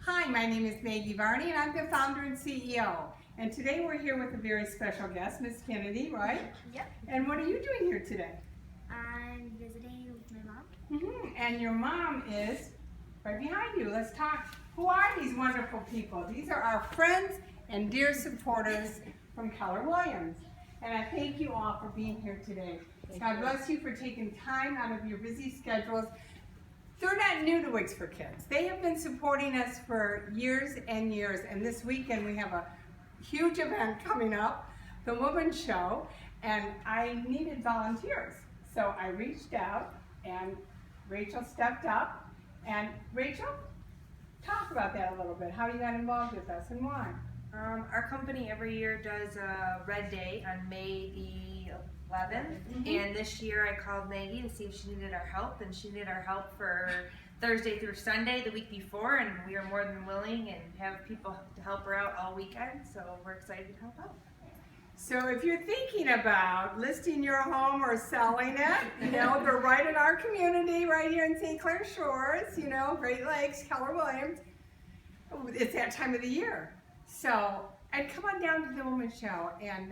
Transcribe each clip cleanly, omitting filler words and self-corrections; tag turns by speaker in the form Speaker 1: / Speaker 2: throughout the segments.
Speaker 1: Hi, my name is Maggie Varney and I'm the founder and CEO. And today we're here with a very special guest, Miss Kennedy, right?
Speaker 2: Yep.
Speaker 1: And what are you doing here today?
Speaker 2: I'm visiting with my mom.
Speaker 1: And your mom is right behind you. Let's talk. Who are these wonderful people? These are our friends and dear supporters from Keller Williams. And I thank you all for being here today. God bless you for taking time out of your busy schedules. They're not new to Wigs for Kids. They have been supporting us for years and years. And this weekend we have a huge event coming up, the Women's Show, and I needed volunteers. So I reached out and Rachel stepped up. And Rachel, talk about that a little bit, how you got involved with us and why.
Speaker 3: Our company every year does a Red Day on May the 11th, and this year I called Maggie to see if she needed our help, and she needed our help for Thursday through Sunday the week before, and we are more than willing and have people to help her out all weekend, so we're excited to help out.
Speaker 1: So if you're thinking about listing your home or selling it, you know, they're right in our community, right here in St. Clair Shores, you know, Great Lakes, Keller Williams. It's that time of the year. So, and come on down to the Women's Show and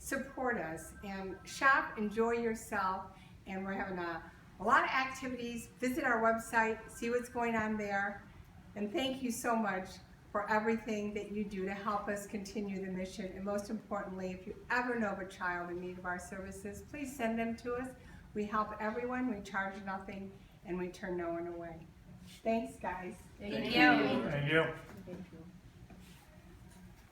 Speaker 1: support us and shop, enjoy yourself, and we're having a lot of activities. Visit our website, see what's going on there, and thank you so much for everything that you do to help us continue the mission. And most importantly, if you ever know of a child in need of our services, please send them to us. We help everyone, we charge nothing, and we turn no one away. Thanks, guys.
Speaker 3: Thank you.
Speaker 4: Thank you.